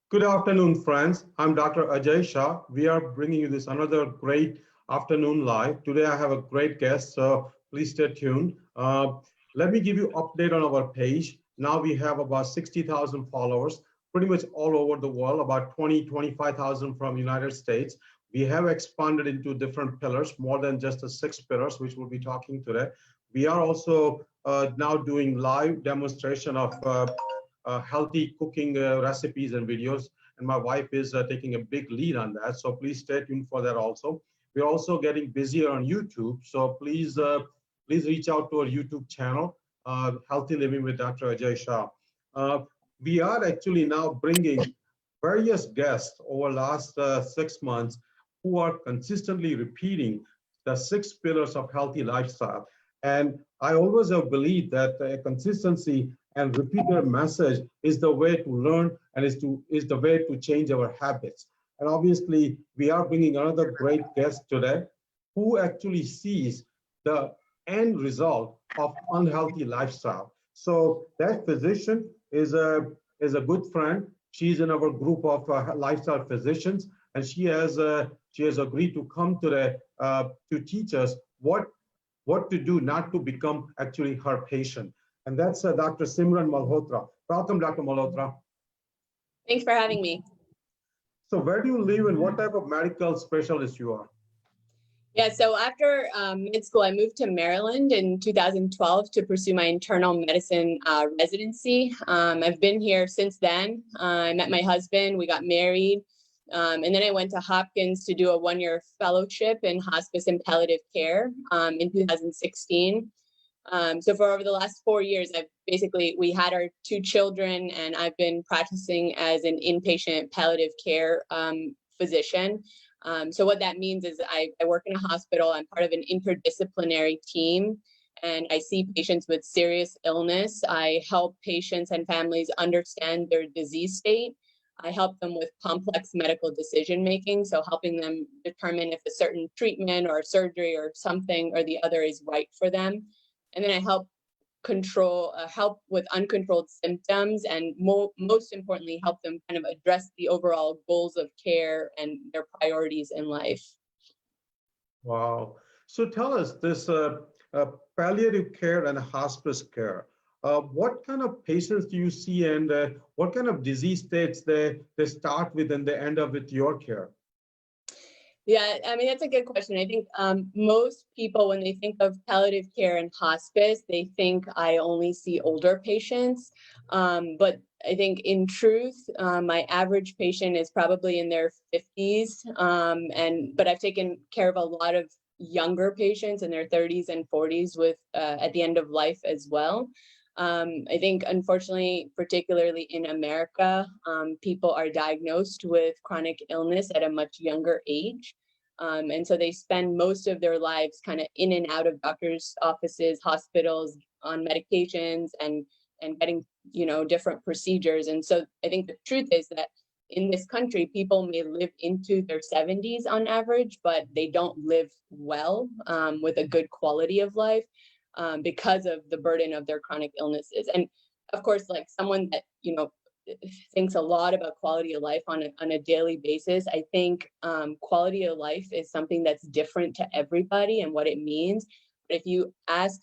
Good afternoon, friends. I'm Dr. Aajay Shah. We are bringing you this another great afternoon live. Today I have a great guest, so please stay tuned. Let me give you update on our page. Now we have about 60,000 followers, pretty much all over the world, about 25,000 from United States. We have expanded into different pillars, more than just the 6 pillars, which we'll be talking today. We are also now doing live demonstration of healthy cooking recipes and videos. And my wife is taking a big lead on that. So please stay tuned for that also. We're also getting busier on YouTube. So please reach out to our YouTube channel, Healthy Living with Dr. Aajay Shah. We are actually now bringing various guests over last 6 months who are consistently repeating the 6 pillars of healthy lifestyle. And I always have believed that consistency and repeat their message is the way to learn and is the way to change our habits. And obviously, we are bringing another great guest today who actually sees the end result of unhealthy lifestyle. So that physician is a good friend. She's in our group of lifestyle physicians, and she has agreed to come today to teach us what to do not to become actually her patient. And that's Dr. Simran Malhotra. Welcome, Dr. Malhotra. Thanks for having me. So where do you live and what type of medical specialist you are? Yeah, so after med school, I moved to Maryland in 2012 to pursue my internal medicine residency. I've been here since then. I met my husband, we got married, and then I went to Hopkins to do a 1-year fellowship in hospice and palliative care in 2016. So for over the last 4 years, we had our 2 children, and I've been practicing as an inpatient palliative care physician. So what that means is I work in a hospital. I'm part of an interdisciplinary team, and I see patients with serious illness. I help patients and families understand their disease state. I help them with complex medical decision making, so helping them determine if a certain treatment or surgery or something or the other is right for them. And then I help with uncontrolled symptoms, and most importantly, help them kind of address the overall goals of care and their priorities in life. Wow. So tell us this palliative care and hospice care. What kind of patients do you see, and what kind of disease states they start with and they end up with your care? Yeah, I mean, that's a good question. I think most people, when they think of palliative care and hospice, they think I only see older patients. But I think in truth, my average patient is probably in their 50s. But I've taken care of a lot of younger patients in their 30s and 40s with at the end of life as well. I think, unfortunately, particularly in America, people are diagnosed with chronic illness at a much younger age. And so they spend most of their lives kind of in and out of doctors' offices, hospitals, on medications and getting, different procedures. And so I think the truth is that in this country, people may live into their 70s on average, but they don't live well with a good quality of life. Because of the burden of their chronic illnesses. And of course, like someone that, thinks a lot about quality of life on a daily basis, I think quality of life is something that's different to everybody and what it means. But if you ask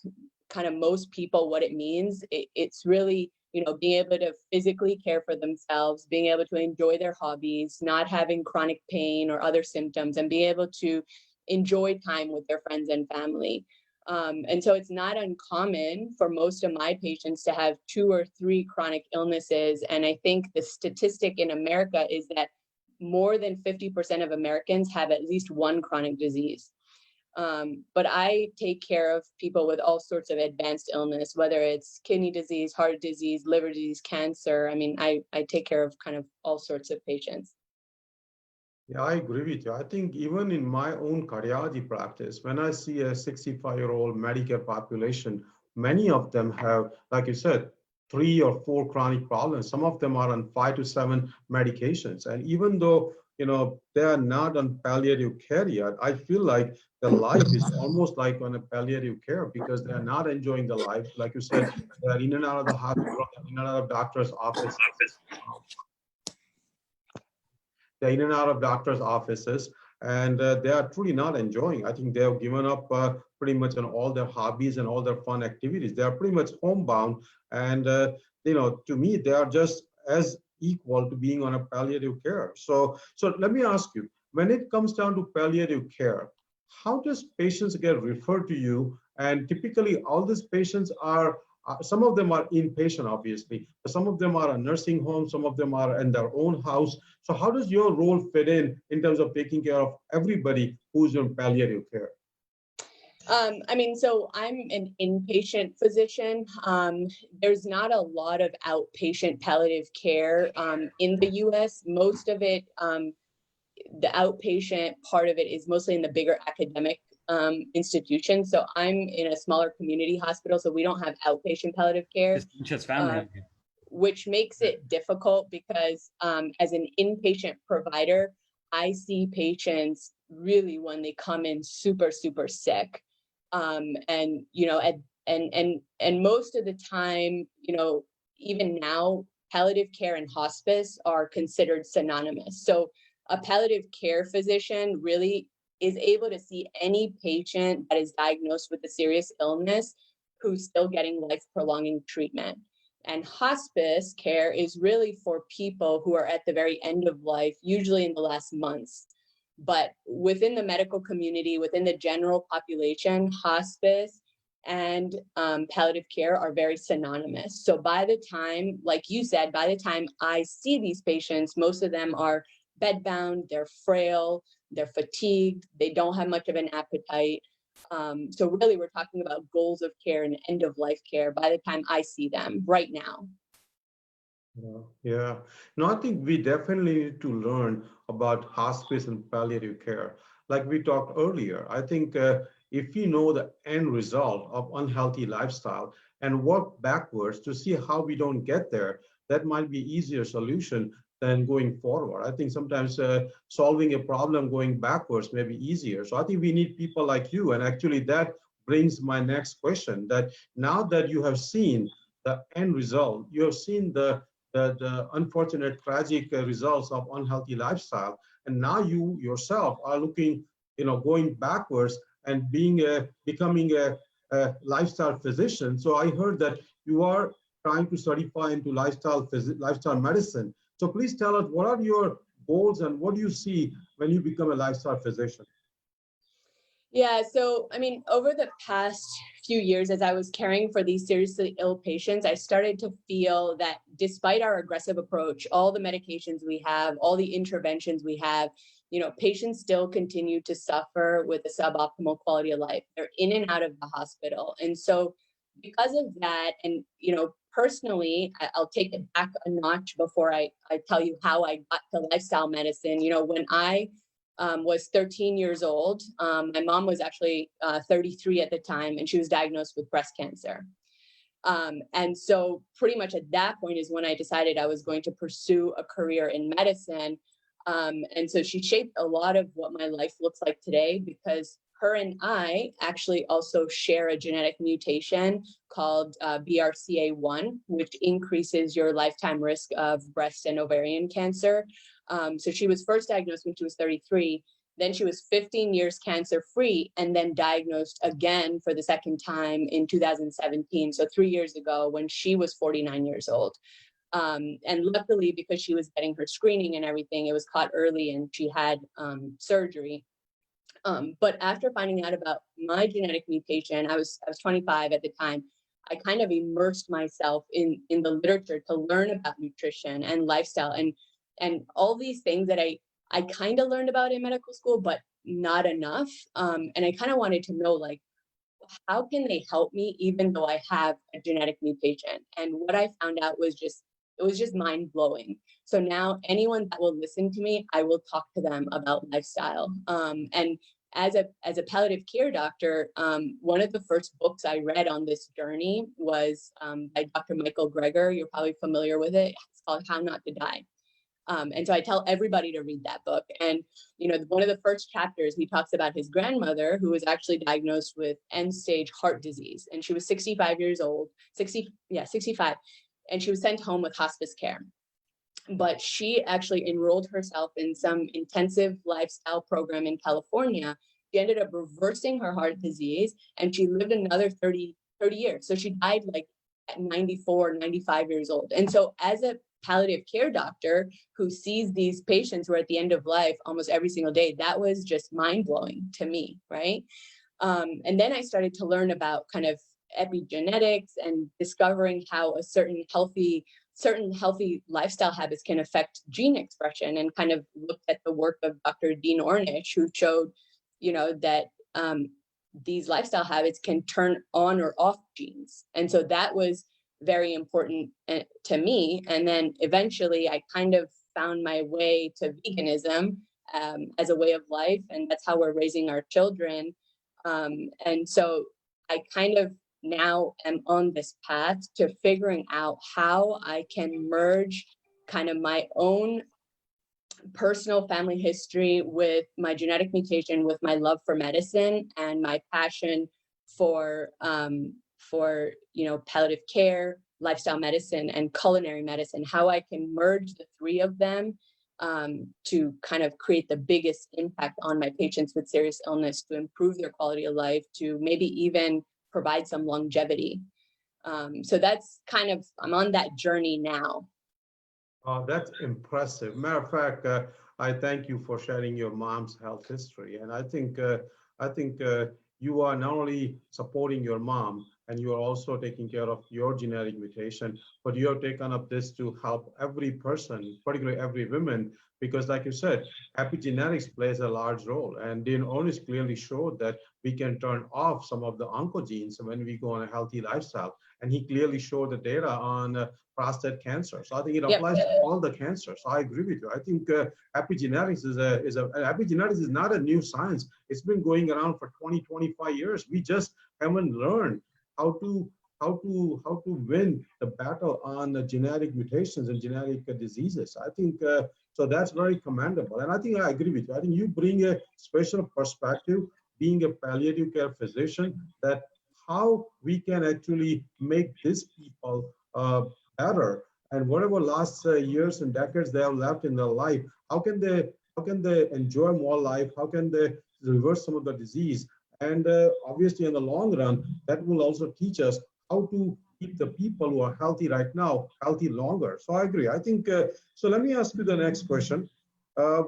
kind of most people what it means, it's really, being able to physically care for themselves, being able to enjoy their hobbies, not having chronic pain or other symptoms, and being able to enjoy time with their friends and family. And so it's not uncommon for most of my patients to have 2 or 3 chronic illnesses. And I think the statistic in America is that more than 50% of Americans have at least one chronic disease. But I take care of people with all sorts of advanced illness, whether it's kidney disease, heart disease, liver disease, cancer. I mean, I take care of kind of all sorts of patients. Yeah, I agree with you. I think even in my own cardiology practice, when I see a 65-year-old Medicare population, many of them have, like you said, 3 or 4 chronic problems. Some of them are on 5 to 7 medications. And even though, they are not on palliative care yet, I feel like the life is almost like on a palliative care because they are not enjoying the life. Like you said, they are in and out of the hospital, in and out of doctor's offices. They're in and out of doctors' offices, and they are truly not enjoying. I think they have given up pretty much on all their hobbies and all their fun activities. They are pretty much homebound, and to me, they are just as equal to being on a palliative care. So let me ask you: when it comes down to palliative care, how does patients get referred to you? And typically, all these patients are some of them are inpatient, obviously, but some of them are a nursing home, some of them are in their own house. So how does your role fit in terms of taking care of everybody who's in palliative care? So I'm an inpatient physician. There's not a lot of outpatient palliative care in the US. Most of it, the outpatient part of it is mostly in the bigger academic institutions. So I'm in a smaller community hospital, so we don't have outpatient palliative care. Just family. Which makes it difficult because as an inpatient provider, I see patients really when they come in super, super sick. And most of the time, even now, palliative care and hospice are considered synonymous. So a palliative care physician really is able to see any patient that is diagnosed with a serious illness who's still getting life-prolonging treatment. And hospice care is really for people who are at the very end of life, usually in the last months. But within the medical community, within the general population, hospice and palliative care are very synonymous. So by the time, like you said, by the time I see these patients, most of them are bedbound, they're frail, they're fatigued, they don't have much of an appetite. So really, we're talking about goals of care and end of life care by the time I see them right now. Yeah. No, I think we definitely need to learn about hospice and palliative care. Like we talked earlier, I think if we know the end result of unhealthy lifestyle and work backwards to see how we don't get there, that might be easier solution than going forward. I think sometimes solving a problem going backwards may be easier. So I think we need people like you. And actually that brings my next question, that now that you have seen the end result, you have seen the unfortunate, tragic results of unhealthy lifestyle. And now you yourself are looking, going backwards and becoming a lifestyle physician. So I heard that you are trying to certify into lifestyle medicine. So please tell us, what are your goals and what do you see when you become a lifestyle physician? Yeah, so over the past few years, as I was caring for these seriously ill patients, I started to feel that despite our aggressive approach, all the medications we have, all the interventions we have, patients still continue to suffer with a suboptimal quality of life. They're in and out of the hospital. And so because of that, and, personally, I'll take it back a notch before I tell you how I got to lifestyle medicine. When I was 13 years old. My mom was actually 33 at the time, and she was diagnosed with breast cancer. And so pretty much at that point is when I decided I was going to pursue a career in medicine. And so she shaped a lot of what my life looks like today, because her and I actually also share a genetic mutation called BRCA1, which increases your lifetime risk of breast and ovarian cancer. So she was first diagnosed when she was 33. Then she was 15 years cancer-free and then diagnosed again for the second time in 2017. So 3 years ago when she was 49 years old. And luckily, because she was getting her screening and everything, it was caught early and she had surgery. But after finding out about my genetic mutation, I was 25 at the time. I kind of immersed myself in the literature to learn about nutrition and lifestyle and all these things that I kind of learned about in medical school, but not enough. And I kind of wanted to know, like, how can they help me even though I have a genetic mutation? And what I found out was it was just mind blowing. So now anyone that will listen to me, I will talk to them about lifestyle. And as a palliative care doctor, one of the first books I read on this journey was by Dr. Michael Greger. You're probably familiar with it. It's called How Not to Die. And so I tell everybody to read that book. And, one of the first chapters, he talks about his grandmother, who was actually diagnosed with end-stage heart disease. And she was 65 years old, 65. And she was sent home with hospice care. But she actually enrolled herself in some intensive lifestyle program in California. She ended up reversing her heart disease, and she lived another 30 years. So she died like at 94, 95 years old. And so as a palliative care doctor who sees these patients who are at the end of life almost every single day, that was just mind-blowing to me, right? And then I started to learn about kind of epigenetics and discovering how a certain healthy lifestyle habits can affect gene expression, and kind of looked at the work of Dr. Dean Ornish, who showed, that these lifestyle habits can turn on or off genes. And so that was very important to me. And then eventually I kind of found my way to veganism as a way of life. And that's how we're raising our children. And so I kind of now am on this path to figuring out how I can merge kind of my own personal family history with my genetic mutation, with my love for medicine and my passion for palliative care, lifestyle medicine, and culinary medicine, how I can merge the three of them to kind of create the biggest impact on my patients with serious illness, to improve their quality of life, to maybe even provide some longevity. So that's kind of, I'm on that journey now. That's impressive. Matter of fact, I thank you for sharing your mom's health history. And I think you are not only supporting your mom, and you are also taking care of your genetic mutation, but you have taken up this to help every person, particularly every woman, because like you said, epigenetics plays a large role. And Dean Ornish clearly showed that we can turn off some of the oncogenes when we go on a healthy lifestyle. And he clearly showed the data on prostate cancer. So I think it applies to all the cancers. So I agree with you. I think epigenetics epigenetics is not a new science. It's been going around for 20, 25 years. We just haven't learned how to win the battle on the genetic mutations and genetic diseases. I think so that's very commendable. And I think I agree with you. I think you bring a special perspective, being a palliative care physician, that how we can actually make these people better, and whatever last years and decades they have left in their life, how can they enjoy more life? How can they reverse some of the disease? And obviously, in the long run, that will also teach us how to keep the people who are healthy right now healthy longer. So I agree. I think so. Let me ask you the next question.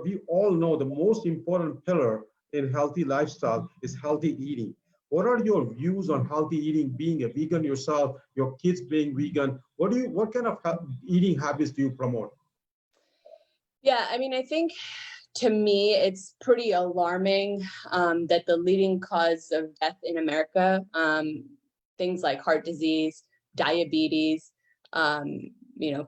We all know the most important pillar in healthy lifestyle is healthy eating. What are your views on healthy eating, being a vegan yourself, your kids being vegan? What kind of eating habits do you promote? Yeah, I mean, I think to me, it's pretty alarming that the leading cause of death in America, things like heart disease, diabetes,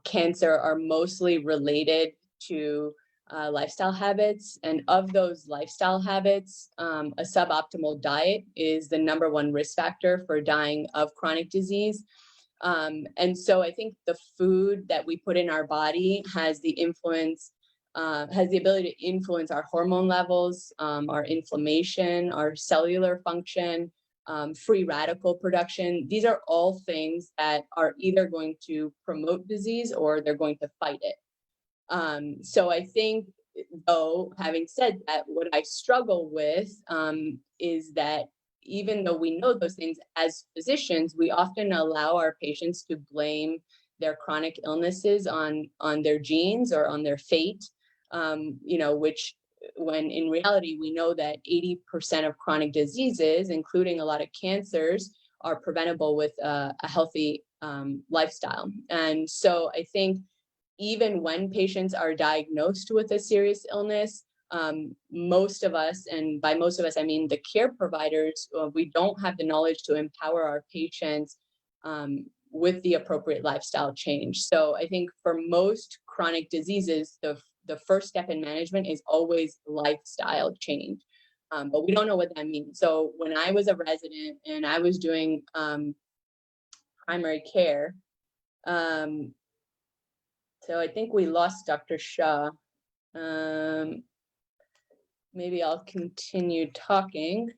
cancer, are mostly related to lifestyle habits. And of those lifestyle habits, a suboptimal diet is the #1 risk factor for dying of chronic disease. And so I think the food that we put in our body has the ability to influence our hormone levels, our inflammation, our cellular function, free radical production. These are all things that are either going to promote disease or they're going to fight it. So I think, though, having said that, what I struggle with is that even though we know those things as physicians, we often allow our patients to blame their chronic illnesses on their genes or on their fate, which, when in reality, we know that 80% of chronic diseases, including a lot of cancers, are preventable with a healthy lifestyle. And so I think even when patients are diagnosed with a serious illness, most of us, and by most of us, I mean the care providers, we don't have the knowledge to empower our patients with the appropriate lifestyle change. So I think for most chronic diseases, the first step in management is always lifestyle change. but we don't know what that means. So when I was a resident and I was doing primary care, so I think we lost Dr. Shah. Maybe I'll continue talking.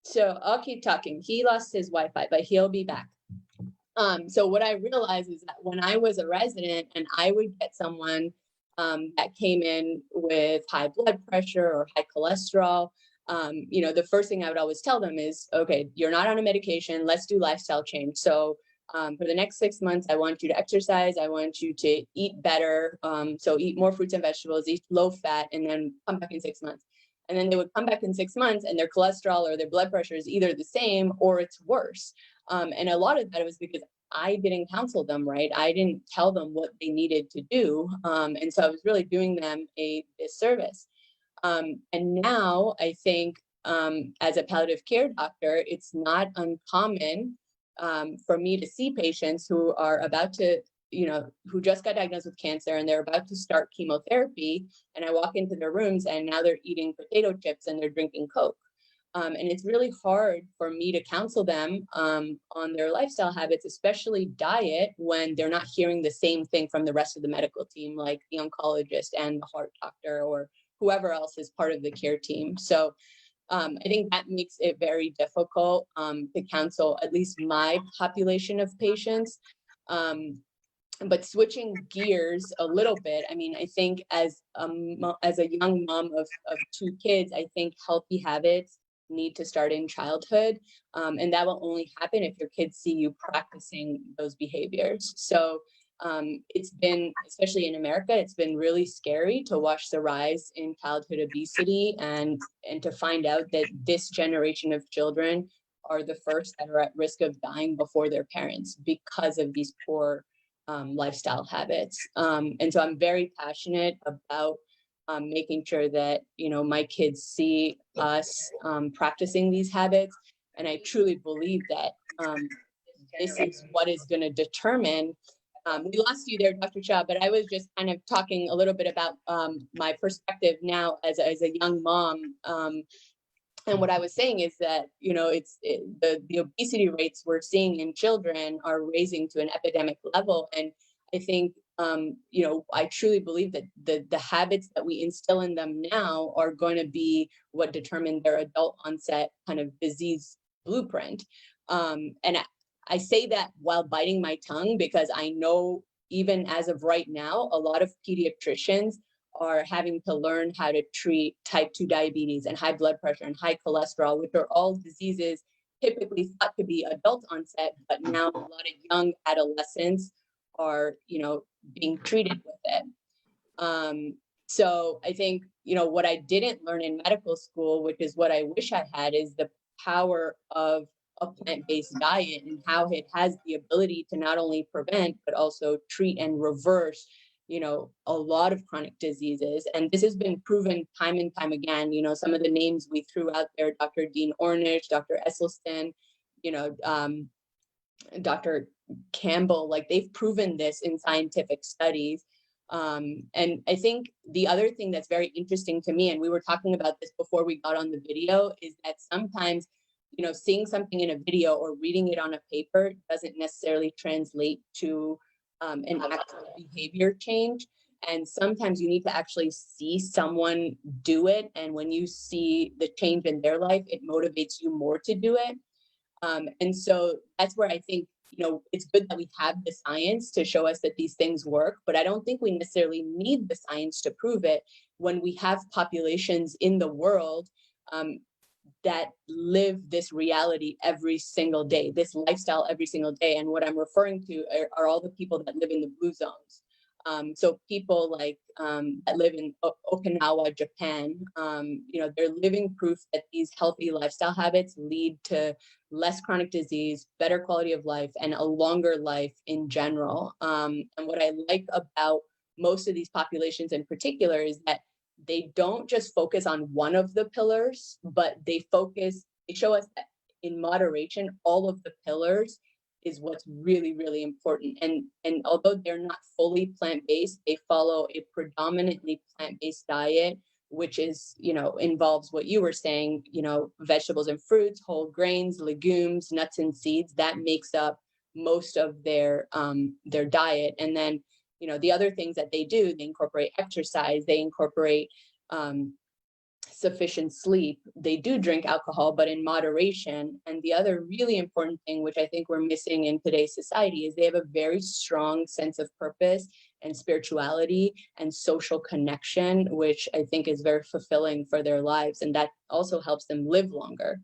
So I'll keep talking. He lost his Wi-Fi, but he'll be back. So what I realized is that when I was a resident and I would get someone that came in with high blood pressure or high cholesterol, the first thing I would always tell them is, okay, you're not on a medication. Let's do lifestyle change. So for the next 6 months, I want you to exercise. I want you to eat better. So eat more fruits and vegetables, eat low fat, and then come back in 6 months. And then they would come back in 6 months and their cholesterol or their blood pressure is either the same or it's worse. And a lot of that was because I didn't counsel them right. I didn't tell them what they needed to do. And so I was really doing them a disservice. And now I think as a palliative care doctor, it's not uncommon for me to see patients who are about to, who just got diagnosed with cancer and they're about to start chemotherapy. And I walk into their rooms and now they're eating potato chips and they're drinking Coke. And it's really hard for me to counsel them on their lifestyle habits, especially diet, when they're not hearing the same thing from the rest of the medical team, like the oncologist and the heart doctor or whoever else is part of the care team. So I think that makes it very difficult to counsel at least my population of patients. But switching gears a little bit, I mean, I think as a young mom of 2 kids, I think healthy habits need to start in childhood. And that will only happen if your kids see you practicing those behaviors. So it's been, especially in America, it's been really scary to watch the rise in childhood obesity and to find out that this generation of children are the first that are at risk of dying before their parents because of these poor lifestyle habits. And so I'm very passionate about making sure that, my kids see us practicing these habits. And I truly believe that this is what is going to determine. We lost you there, Dr. Shah, but I was just kind of talking a little bit about my perspective now as a young mom. And what I was saying is that, the obesity rates we're seeing in children are raising to an epidemic level. And I think, I truly believe that the habits that we instill in them now are going to be what determine their adult onset kind of disease blueprint. And I say that while biting my tongue, because I know even as of right now, a lot of pediatricians are having to learn how to treat type 2 diabetes and high blood pressure and high cholesterol, which are all diseases typically thought to be adult onset, but now a lot of young adolescents are, being treated with it. So I think, what I didn't learn in medical school, which is what I wish I had, is the power of a plant-based diet and how it has the ability to not only prevent, but also treat and reverse, a lot of chronic diseases. And this has been proven time and time again. Some of the names we threw out there, Dr. Dean Ornish, Dr. Esselstyn, Dr. Campbell, like they've proven this in scientific studies. And I think the other thing that's very interesting to me, and we were talking about this before we got on the video, is that sometimes, seeing something in a video or reading it on a paper doesn't necessarily translate to an actual behavior change. And sometimes you need to actually see someone do it. And when you see the change in their life, it motivates you more to do it. And so that's where I think, it's good that we have the science to show us that these things work, but I don't think we necessarily need the science to prove it when we have populations in the world that live this reality every single day, this lifestyle every single day. And what I'm referring to are all the people that live in the blue zones. So people like that live in Okinawa, Japan, they're living proof that these healthy lifestyle habits lead to less chronic disease, better quality of life, and a longer life in general. And what I like about most of these populations in particular is that they don't just focus on one of the pillars, but they show us that in moderation, all of the pillars is what's really, really important. And although they're not fully plant-based, they follow a predominantly plant-based diet, which is, involves what you were saying, vegetables and fruits, whole grains, legumes, nuts and seeds. That makes up most of their diet. And then, the other things that they do, they incorporate exercise, they incorporate sufficient sleep. They do drink alcohol, but in moderation. And the other really important thing, which I think we're missing in today's society, is they have a very strong sense of purpose and spirituality and social connection, which I think is very fulfilling for their lives. And that also helps them live longer.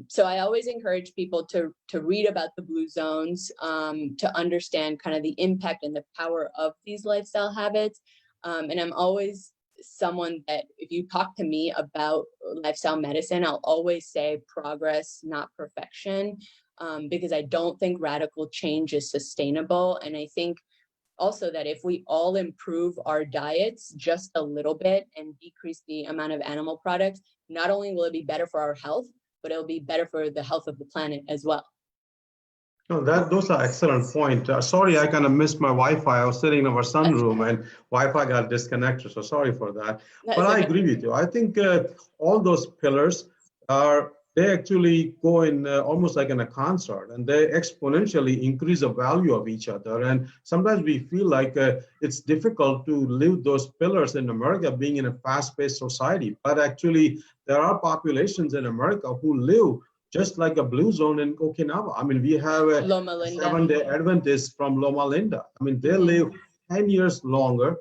So I always encourage people to read about the blue zones, to understand kind of the impact and the power of these lifestyle habits. And I'm always someone that if you talk to me about lifestyle medicine, I'll always say progress, not perfection, because I don't think radical change is sustainable. And I think also that if we all improve our diets just a little bit and decrease the amount of animal products, not only will it be better for our health, but it'll be better for the health of the planet as well. No, those are excellent point. Sorry, I kind of missed my Wi-Fi. I was sitting in our sunroom and Wi-Fi got disconnected. So sorry for that. But I agree with you. I think all those pillars they actually go in almost like in a concert, and they exponentially increase the value of each other. And sometimes we feel like it's difficult to live those pillars in America, being in a fast-paced society. But actually, there are populations in America who live just like a blue zone in Okinawa. I mean, we have a Seventh-day Adventist from Loma Linda. I mean, they live 10 years longer.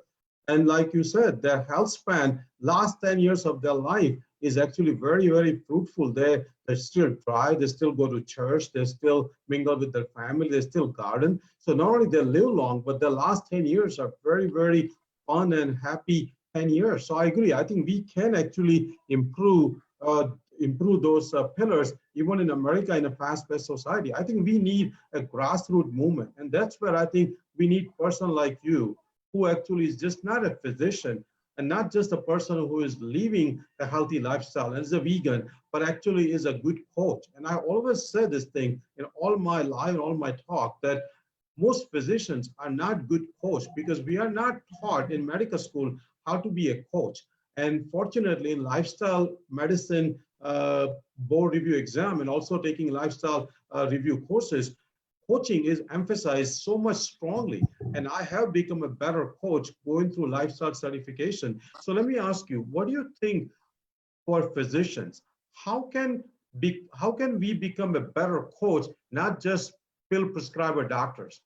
And like you said, their health span, last 10 years of their life is actually very, very fruitful. They still try, they still go to church, they still mingle with their family, they still garden. So not only they live long, but the last 10 years are very, very fun and happy 10 years. So I agree. I think we can actually improve those pillars, even in America, in a fast-paced society. I think we need a grassroots movement. And that's where I think we need a person like you, who actually is just not a physician and not just a person who is living a healthy lifestyle and is a vegan, but actually is a good coach. And I always say this thing in all my life, all my talk, that most physicians are not good coach because we are not taught in medical school how to be a coach. And fortunately, in lifestyle medicine board review exam and also taking lifestyle review courses, coaching is emphasized so much strongly. And I have become a better coach going through lifestyle certification. So let me ask you, what do you think for physicians? How can we become a better coach, not just pill prescriber doctors?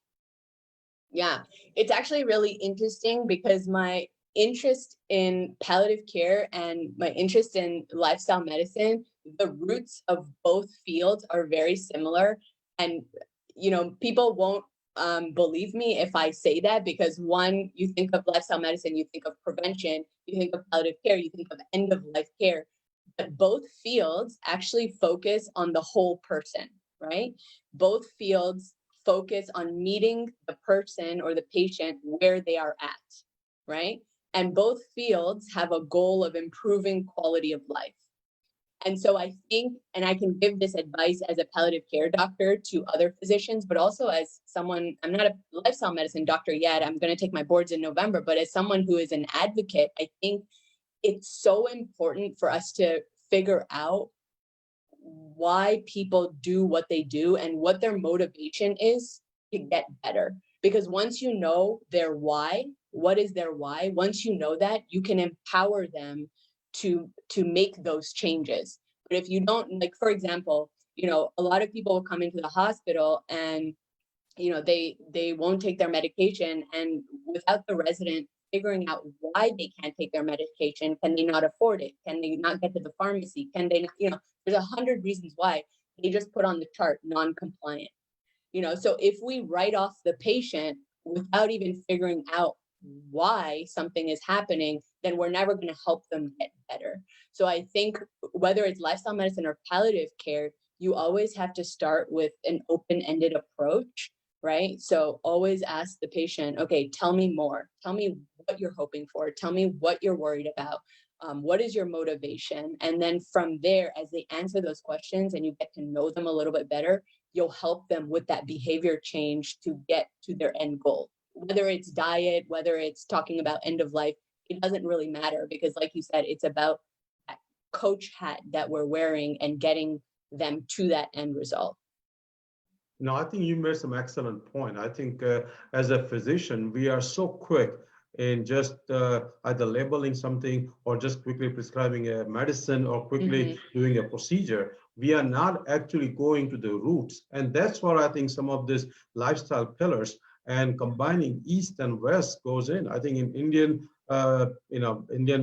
Yeah, it's actually really interesting because my interest in palliative care and my interest in lifestyle medicine, the roots of both fields are very similar. And, people won't believe me if I say that, because one, you think of lifestyle medicine, you think of prevention, you think of palliative care, you think of end of life care. But both fields actually focus on the whole person, right? Both fields focus on meeting the person or the patient where they are at, right? And both fields have a goal of improving quality of life. And so I think, and I can give this advice as a palliative care doctor to other physicians, but also as someone, I'm not a lifestyle medicine doctor yet, I'm going to take my boards in November, but as someone who is an advocate, I think it's so important for us to figure out why people do what they do and what their motivation is to get better. Because once you know their why, what is their why? Once you know that, you can empower them to make those changes. But if you don't, like, for example, a lot of people will come into the hospital and they won't take their medication, and without the resident figuring out why they can't take their medication, can they not afford it? Can they not get to the pharmacy? Can they not, there's 100 reasons why. They just put on the chart non-compliant. So if we write off the patient without even figuring out why something is happening, then we're never going to help them get better. So I think whether it's lifestyle medicine or palliative care, you always have to start with an open-ended approach, right? So always ask the patient, okay, tell me more. Tell me what you're hoping for. Tell me what you're worried about. What is your motivation? And then from there, as they answer those questions and you get to know them a little bit better, you'll help them with that behavior change to get to their end goal. Whether it's diet, whether it's talking about end of life, it doesn't really matter, because like you said, it's about that coach hat that we're wearing and getting them to that end result. No, I think you made some excellent point. I think as a physician, we are so quick in just either labeling something or just quickly prescribing a medicine or quickly doing a procedure. We are not actually going to the roots. And that's where I think some of these lifestyle pillars and combining East and West goes in. I think in Indian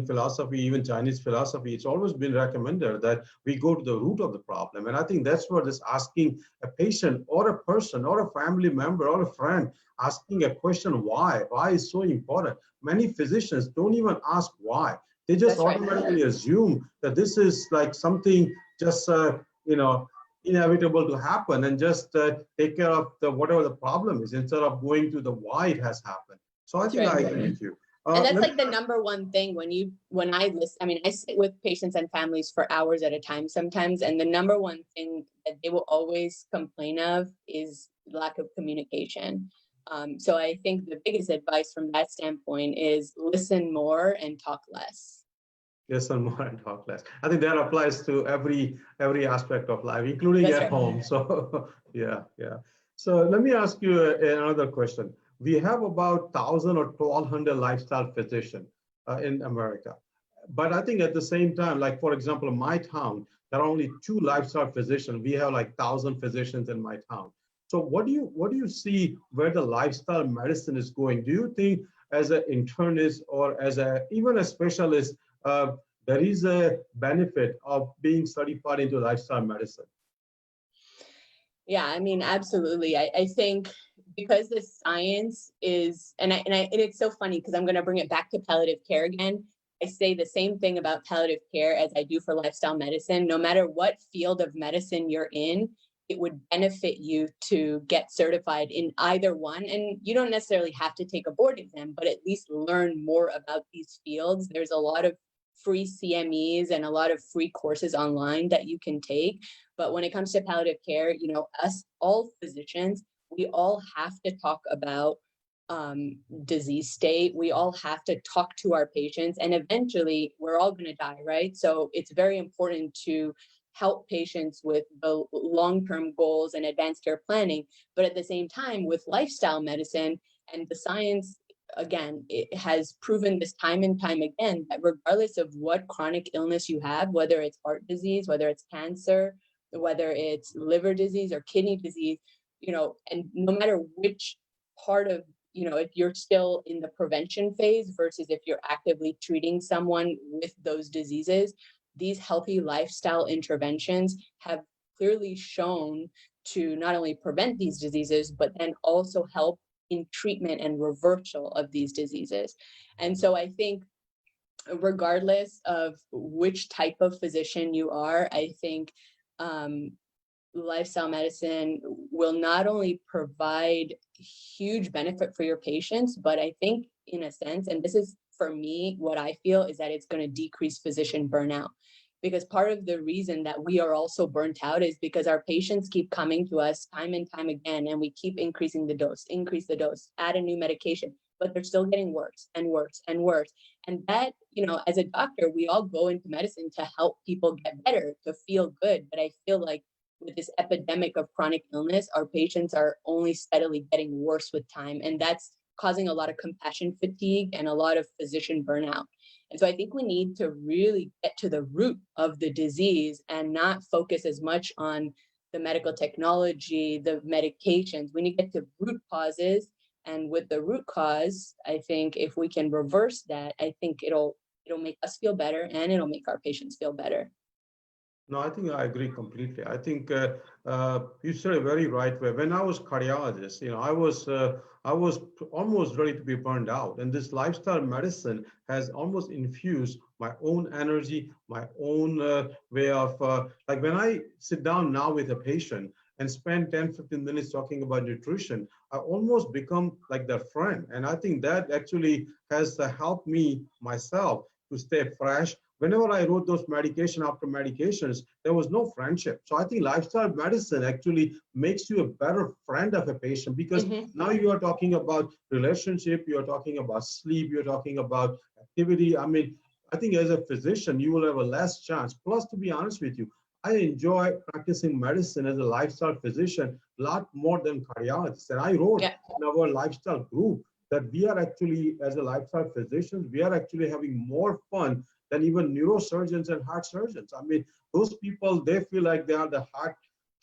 philosophy, even Chinese philosophy, it's always been recommended that we go to the root of the problem. And I think that's where this asking a patient or a person or a family member or a friend, asking a question, why is so important. Many physicians don't even ask why. They just automatically assume that this is like something just inevitable to happen, and just take care of whatever the problem is instead of going to the why it has happened. So I think I agree with you. And that's like the number one thing when I listen. I mean, I sit with patients and families for hours at a time sometimes, and the number one thing that they will always complain of is lack of communication. So I think the biggest advice from that standpoint is listen more and talk less. Listen more and talk less. I think that applies to every aspect of life, including at home. So yeah. So let me ask you another question. We have about 1,000 or 1,200 lifestyle physicians in America. But I think at the same time, like for example, in my town, there are only 2 lifestyle physicians. We have like 1,000 physicians in my town. So what do you see where the lifestyle medicine is going? Do you think as an internist or as even a specialist, there is a benefit of being certified into lifestyle medicine? Yeah, I mean, absolutely. I think because the science is, and it's so funny because I'm going to bring it back to palliative care again. I say the same thing about palliative care as I do for lifestyle medicine. No matter what field of medicine you're in, it would benefit you to get certified in either one. And you don't necessarily have to take a board exam, but at least learn more about these fields. There's a lot of free CMEs and a lot of free courses online that you can take. But when it comes to palliative care, us, all physicians, we all have to talk about disease state. We all have to talk to our patients, and eventually we're all going to die, right? So it's very important to help patients with the long-term goals and advanced care planning. But at the same time, with lifestyle medicine and the science, again, it has proven this time and time again that regardless of what chronic illness you have, whether it's heart disease, whether it's cancer, whether it's liver disease or kidney disease, and no matter which part of, if you're still in the prevention phase versus if you're actively treating someone with those diseases, these healthy lifestyle interventions have clearly shown to not only prevent these diseases, but then also help in treatment and reversal of these diseases. And so I think regardless of which type of physician you are, I think lifestyle medicine will not only provide huge benefit for your patients, but I think in a sense, and this is for me, what I feel is that it's going to decrease physician burnout. Because part of the reason that we are also burnt out is because our patients keep coming to us time and time again, and we keep increasing the dose, add a new medication, but they're still getting worse and worse and worse. And that, as a doctor, we all go into medicine to help people get better, to feel good. But I feel like with this epidemic of chronic illness, our patients are only steadily getting worse with time. And that's causing a lot of compassion fatigue and a lot of physician burnout. And so I think we need to really get to the root of the disease and not focus as much on the medical technology, the medications. We need to get to root causes. And with the root cause, I think if we can reverse that, I think it'll make us feel better and it'll make our patients feel better. No, I think I agree completely. I think you said it very right way. When I was cardiologist, I was almost ready to be burned out, and this lifestyle medicine has almost infused my own energy, my own way of like when I sit down now with a patient and spend 10-15 minutes talking about nutrition, I almost become like their friend, and I think that actually has helped me myself to stay fresh, whenever I wrote those medication after medications, there was no friendship. So I think lifestyle medicine actually makes you a better friend of a patient, because now you are talking about relationship, you are talking about sleep, you're talking about activity. I mean, I think as a physician, you will have a less chance. Plus, to be honest with you, I enjoy practicing medicine as a lifestyle physician a lot more than cardiologist. And I wrote in our lifestyle group that we are actually, as a lifestyle physicians, we are actually having more fun than even neurosurgeons and heart surgeons. I mean, those people, they feel like they are the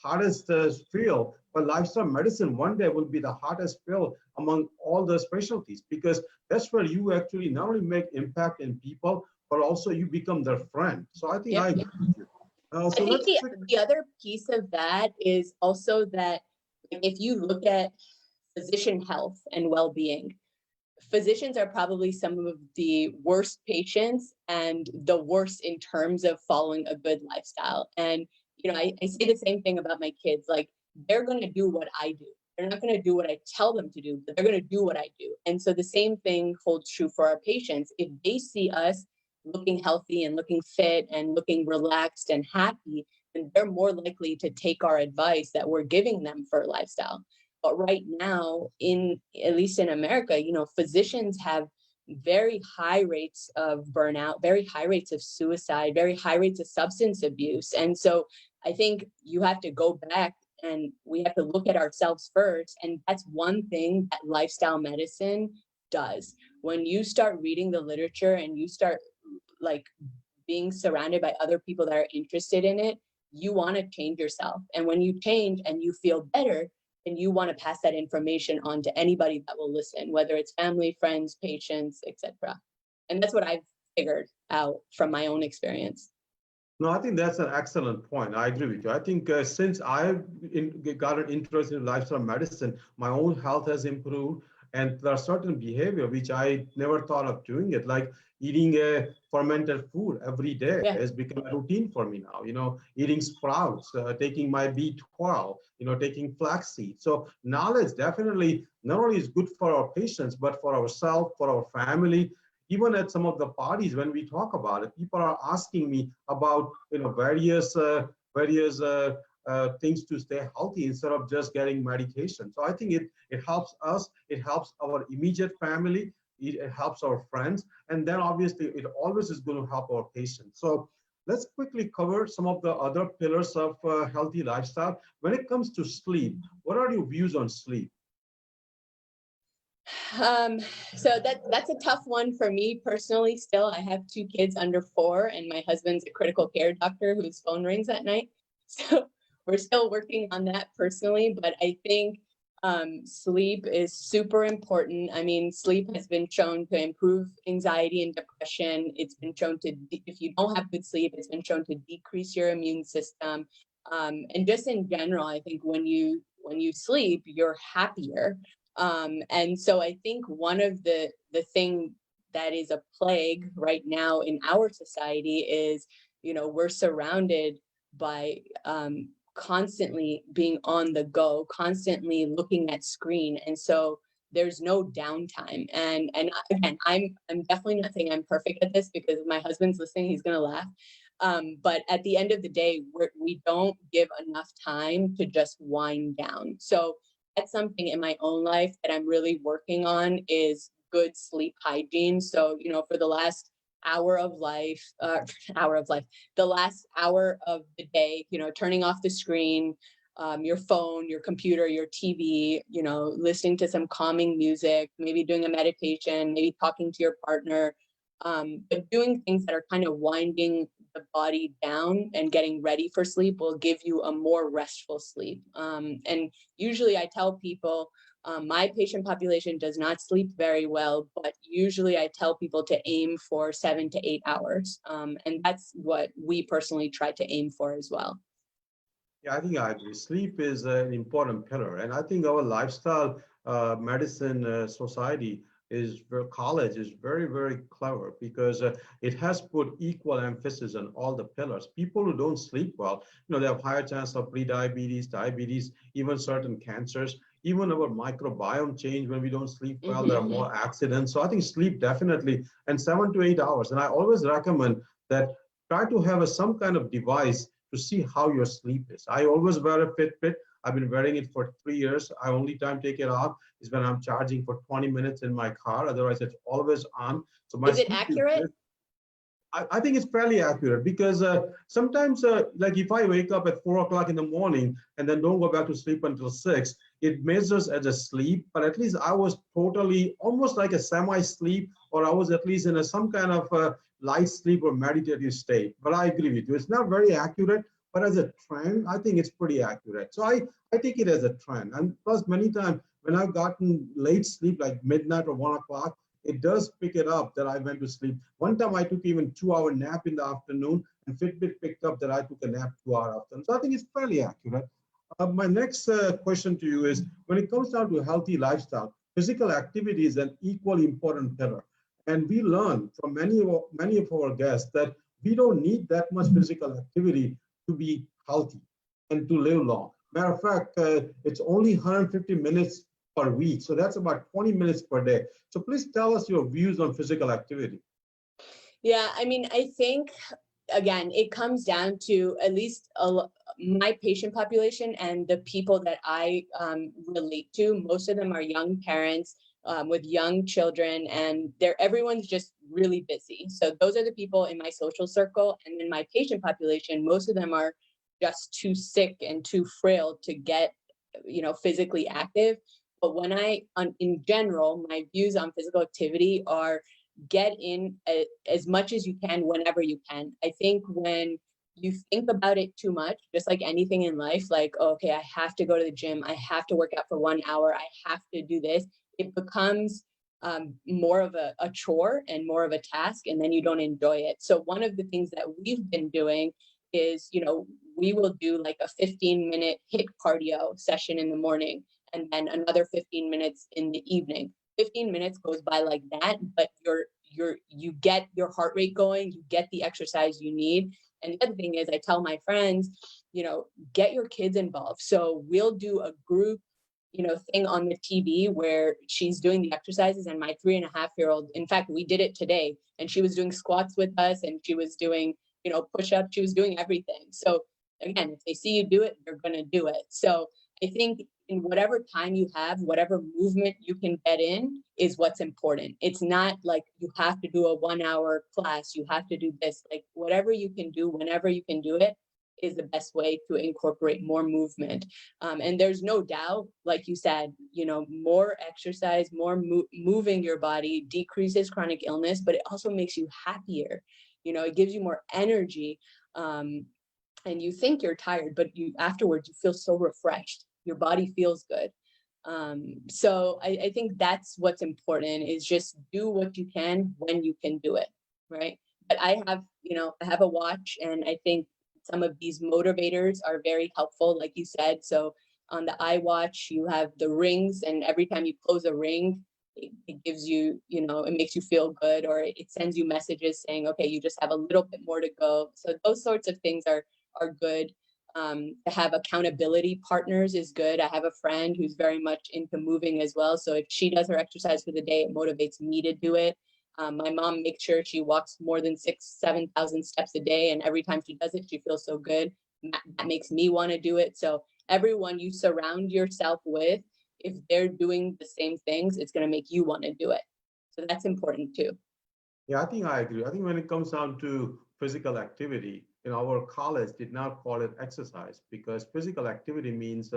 hardest field, but lifestyle medicine one day will be the hardest field among all the specialties, because that's where you actually not only make impact in people, but also you become their friend. So I think I agree with you. I think the other piece of that is also that if you look at physician health and well-being, physicians are probably some of the worst patients and the worst in terms of following a good lifestyle. And, I say the same thing about my kids, like they're going to do what I do. They're not going to do what I tell them to do, but they're going to do what I do. And so the same thing holds true for our patients. If they see us looking healthy and looking fit and looking relaxed and happy, then they're more likely to take our advice that we're giving them for lifestyle. But right now, at least in America, physicians have very high rates of burnout, very high rates of suicide, very high rates of substance abuse. And so I think you have to go back and we have to look at ourselves first. And that's one thing that lifestyle medicine does. When you start reading the literature and you start like being surrounded by other people that are interested in it, you want to change yourself. And when you change and you feel better, and you want to pass that information on to anybody that will listen, whether it's family, friends, patients, etc. And that's what I've figured out from my own experience. No, I think that's an excellent point. I agree with you. I think since I've got an interest in lifestyle medicine, my own health has improved. And there are certain behavior which I never thought of doing it, like eating a fermented food every day has become a routine for me now. Eating sprouts, taking my B12, taking flaxseed. So knowledge definitely not only is good for our patients, but for ourselves, for our family. Even at some of the parties when we talk about it, people are asking me about various things to stay healthy instead of just getting medication. So I think it helps us, it helps our immediate family, it helps our friends, and then obviously it always is going to help our patients. So let's quickly cover some of the other pillars of healthy lifestyle. When it comes to sleep, what are your views on sleep? So that's a tough one for me personally. Still, I have 2 kids under 4, and my husband's a critical care doctor whose phone rings at night. So we're still working on that personally, but I think sleep is super important. I mean, sleep has been shown to improve anxiety and depression. It's been shown to, if you don't have good sleep, it's been shown to decrease your immune system. And just in general, I think when you sleep, you're happier. And so I think one of the thing that is a plague right now in our society is, we're surrounded by constantly being on the go, constantly looking at screen. And so there's no downtime. And again, I'm definitely not saying I'm perfect at this, because if my husband's listening, he's going to laugh. But at the end of the day, we don't give enough time to just wind down. So that's something in my own life that I'm really working on, is good sleep hygiene. So, for the last hour of life, the last hour of the day, turning off the screen, your phone, your computer, your TV, listening to some calming music, maybe doing a meditation, maybe talking to your partner, but doing things that are kind of winding the body down and getting ready for sleep will give you a more restful sleep. And usually I tell people, my patient population does not sleep very well, but usually I tell people to aim for 7 to 8 hours. And that's what we personally try to aim for as well. Yeah, I think I agree. Sleep is an important pillar. And I think our lifestyle medicine society college is very, very clever, because it has put equal emphasis on all the pillars. People who don't sleep well, they have higher chance of prediabetes, diabetes, even certain cancers. Even our microbiome change when we don't sleep well. There are more accidents. So I think sleep definitely, and 7 to 8 hours. And I always recommend that try to have some kind of device to see how your sleep is. I always wear a Fitbit. I've been wearing it for 3 years. I only time take it off is when I'm charging for 20 minutes in my car. Otherwise, it's always on. So my Is it sleep is accurate? I think it's fairly accurate because sometimes, like if I wake up at 4 o'clock in the morning and then don't go back to sleep until 6, it measures as a sleep, but at least I was totally almost like a semi-sleep, or I was at least in some kind of light sleep or meditative state. But I agree with you. It's not very accurate, but as a trend, I think it's pretty accurate. So I take it as a trend. And plus, many times when I've gotten late sleep, like midnight or 1 o'clock, it does pick it up that I went to sleep. One time I took even 2 hour nap in the afternoon, and Fitbit picked up that I took a nap 2 hour after. So I think it's fairly accurate. My next question to you is, when it comes down to a healthy lifestyle, physical activity is an equally important pillar. And we learn from many of our guests that we don't need that much physical activity to be healthy and to live long. Matter of fact, it's only 150 minutes per week. So that's about 20 minutes per day. So please tell us your views on physical activity. Yeah, I mean, I think again, it comes down to at least my patient population and the people that I relate to. Most of them are young parents with young children, and everyone's just really busy. So those are the people in my social circle, and in my patient population, most of them are just too sick and too frail to get, physically active. But in general, my views on physical activity are get in as much as you can whenever you can. I think when you think about it too much, just like anything in life, like, okay, I have to go to the gym, I have to work out for 1 hour, I have to do this, it becomes more of a chore and more of a task, and then you don't enjoy it. So one of the things that we've been doing is, we will do like a 15-minute HIIT cardio session in the morning, and then another 15 minutes in the evening. 15 minutes goes by like that, but you get your heart rate going, you get the exercise you need. And the other thing is, I tell my friends, get your kids involved. So we'll do a group, thing on the TV where she's doing the exercises, and my 3.5-year-old, in fact, we did it today, and she was doing squats with us, and she was doing, push-ups, she was doing everything. So again, if they see you do it, they're going to do it. So I think in whatever time you have, whatever movement you can get in is what's important. It's not like you have to do a 1 hour class, you have to do this. Like whatever you can do, whenever you can do it, is the best way to incorporate more movement. And there's no doubt, like you said, more exercise, more moving your body decreases chronic illness, but it also makes you happier. It gives you more energy. And you think you're tired, but afterwards you feel so refreshed. Your body feels good. So I think that's what's important, is just do what you can when you can do it, right? But I have a watch, and I think some of these motivators are very helpful, like you said. So on the iWatch, you have the rings, and every time you close a ring, it gives you, it makes you feel good, or it sends you messages saying, okay, you just have a little bit more to go. So those sorts of things are good. To have accountability partners is good. I have a friend who's very much into moving as well. So if she does her exercise for the day, it motivates me to do it. My mom makes sure she walks more than 7,000 steps a day. And every time she does it, she feels so good. That makes me want to do it. So everyone you surround yourself with, if they're doing the same things, it's going to make you want to do it. So that's important too. Yeah, I think I agree. I think when it comes down to physical activity, our college did not call it exercise, because physical activity means,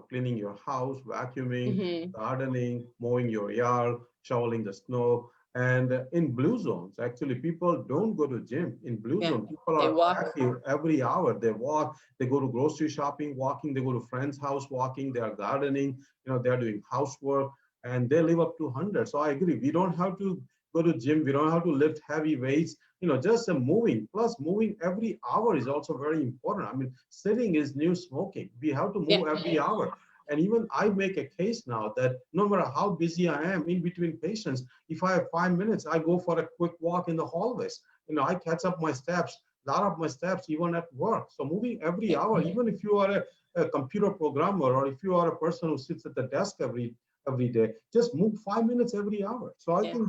cleaning your house, vacuuming, gardening, mowing your yard, shoveling the snow. And in blue zones, actually, people don't go to gym. In blue zone, people are active every hour. They walk, they go to grocery shopping, walking, they go to friends' house, walking, they are gardening, they're doing housework, and they live up to 100. So I agree. We don't have to go to gym. We don't have to lift heavy weights, just moving. Plus moving every hour is also very important. I mean, sitting is new smoking. We have to move every hour. And even I make a case now that no matter how busy I am in between patients, if I have 5 minutes, I go for a quick walk in the hallways. I catch up my steps, a lot of my steps, even at work. So moving every hour, even if you are a computer programmer, or if you are a person who sits at the desk every day, just move 5 minutes every hour. So I think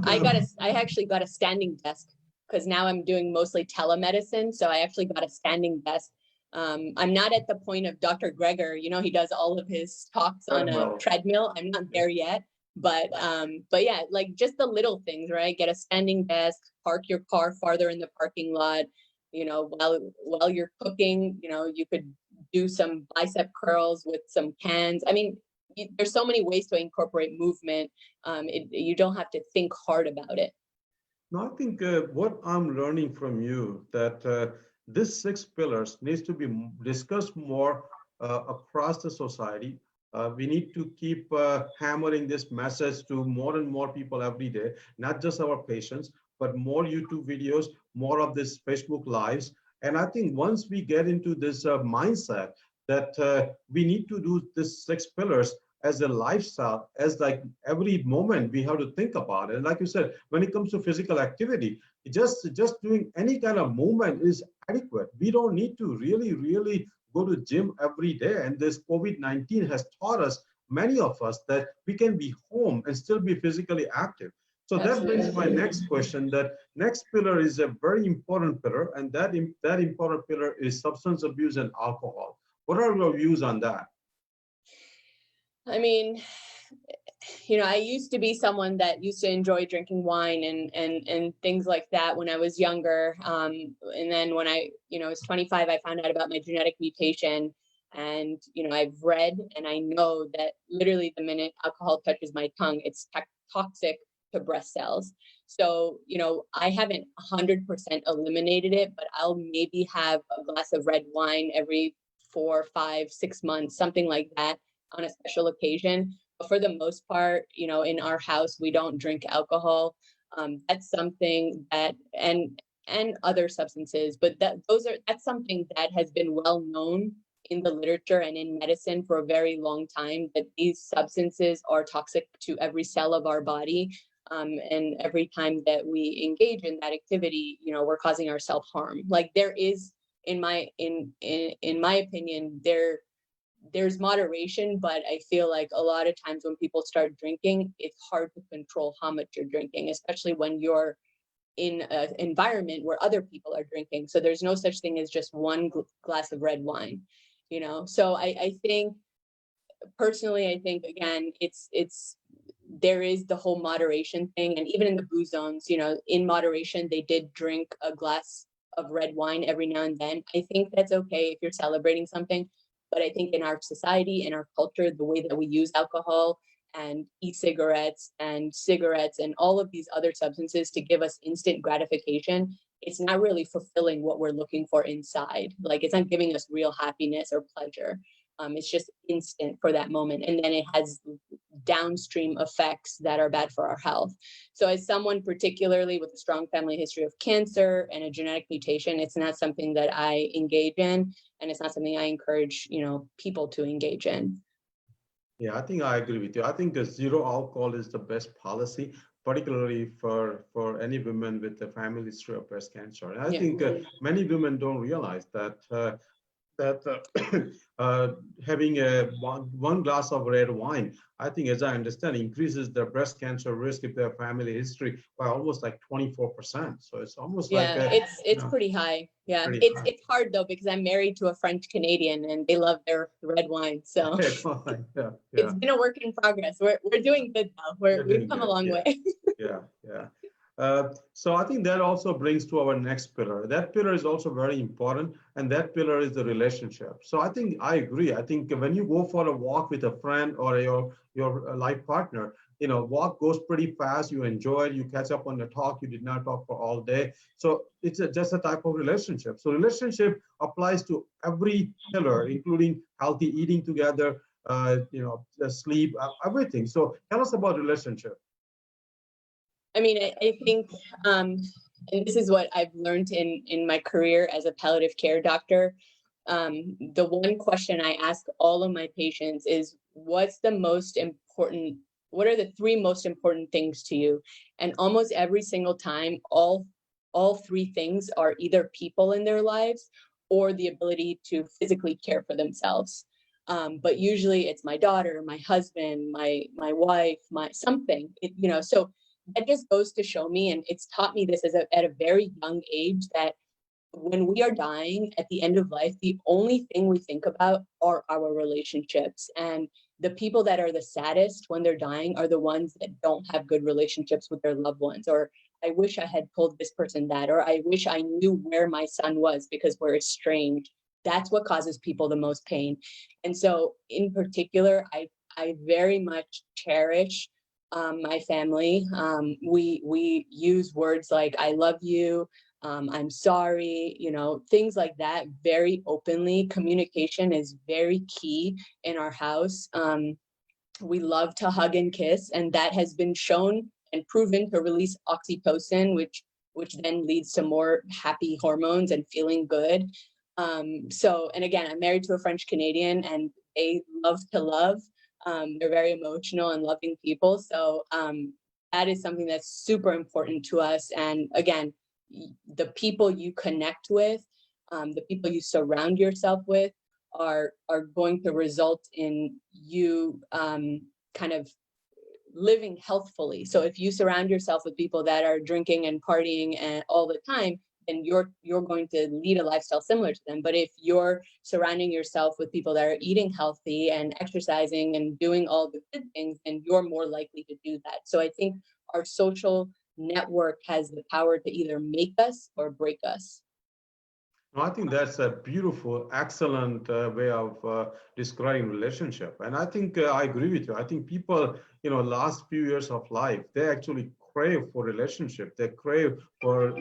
I actually got a standing desk. because now I'm doing mostly telemedicine. So I actually got a standing desk. I'm not at the point of Dr. Greger. He does all of his talks on a treadmill. I'm not there yet. But yeah, like just the little things, right? Get a standing desk, park your car farther in the parking lot. While you're cooking, you could do some bicep curls with some cans. I mean, there's so many ways to incorporate movement. You don't have to think hard about it. No, I think what I'm learning from you that this 6 pillars needs to be discussed more across the society. We need to keep hammering this message to more and more people every day, not just our patients, but more YouTube videos, more of this Facebook lives. And I think once we get into this mindset that we need to do this 6 pillars as a lifestyle, as like every moment we have to think about it. And like you said, when it comes to physical activity, just doing any kind of movement is adequate. We don't need to really go to gym every day. And this COVID-19 has taught us, many of us, that we can be home and still be physically active. So that brings my next question. That next pillar is a very important pillar, and that important pillar is substance abuse and alcohol. What are your views on that? I mean, I used to be someone that used to enjoy drinking wine and things like that when I was younger. And then when I was 25, I found out about my genetic mutation. And, I've read and I know that literally the minute alcohol touches my tongue, it's toxic to breast cells. So, I haven't 100% eliminated it, but I'll maybe have a glass of red wine every 4, 5, 6 months, something like that, on a special occasion. But for the most part, in our house, we don't drink alcohol. That's something that, and other substances, but that's something that has been well known in the literature and in medicine for a very long time, that these substances are toxic to every cell of our body. And every time that we engage in that activity, we're causing ourselves harm. Like there is, in my opinion, there's moderation, but I feel like a lot of times when people start drinking, it's hard to control how much you're drinking, especially when you're in an environment where other people are drinking. So there's no such thing as just one glass of red wine, So I think, personally, I think, again, there is the whole moderation thing. And even in the blue zones, in moderation, they did drink a glass of red wine every now and then. I think that's okay if you're celebrating something. But I think in our society, in our culture, the way that we use alcohol and e-cigarettes and cigarettes and all of these other substances to give us instant gratification, it's not really fulfilling what we're looking for inside. Like it's not giving us real happiness or pleasure. It's just instant for that moment. And then it has downstream effects that are bad for our health. So as someone particularly with a strong family history of cancer and a genetic mutation, it's not something that I engage in. And it's not something I encourage, people to engage in. Yeah, I think I agree with you. I think zero alcohol is the best policy, particularly for any women with a family history of breast cancer. And I think many women don't realize that having one glass of red wine, I think, as I understand, increases their breast cancer risk if they have family history by almost like 24%. So it's almost it's pretty high. Yeah, it's hard though because I'm married to a French Canadian and they love their red wine. So it's been a work in progress. We're doing good though. We've come a long way. Yeah. So I think that also brings to our next pillar. That pillar is also very important, and that pillar is the relationship. So I think I agree. I think when you go for a walk with a friend or your life partner, walk goes pretty fast. You enjoy it. You catch up on the talk. You did not talk for all day. So it's just a type of relationship. So relationship applies to every pillar, including healthy eating together, the sleep, everything. So tell us about relationship. I mean, I think, and this is what I've learned in my career as a palliative care doctor. The one question I ask all of my patients is, what are the 3 most important things to you? And almost every single time, all 3 things are either people in their lives or the ability to physically care for themselves. But usually it's my daughter, my husband, my wife, my something, so that just goes to show me, and it's taught me this at a very young age, that when we are dying at the end of life, the only thing we think about are our relationships. And the people that are the saddest when they're dying are the ones that don't have good relationships with their loved ones. Or I wish I had told this person that, or I wish I knew where my son was because we're estranged. That's what causes people the most pain. And so in particular, I very much cherish my family. We use words like "I love you," "I'm sorry," things like that very openly. Communication is very key in our house. We love to hug and kiss, and that has been shown and proven to release oxytocin, which then leads to more happy hormones and feeling good. And again, I'm married to a French Canadian, and they love to love. They're very emotional and loving people. So that is something that's super important to us. And again, the people you connect with, the people you surround yourself with are going to result in you kind of living healthfully. So if you surround yourself with people that are drinking and partying and all the time, then you're going to lead a lifestyle similar to them. But if you're surrounding yourself with people that are eating healthy and exercising and doing all the good things, then you're more likely to do that. So I think our social network has the power to either make us or break us. No, I think that's a beautiful, excellent way of describing relationship. And I think I agree with you. I think people, last few years of life, they actually crave for relationship. They crave for,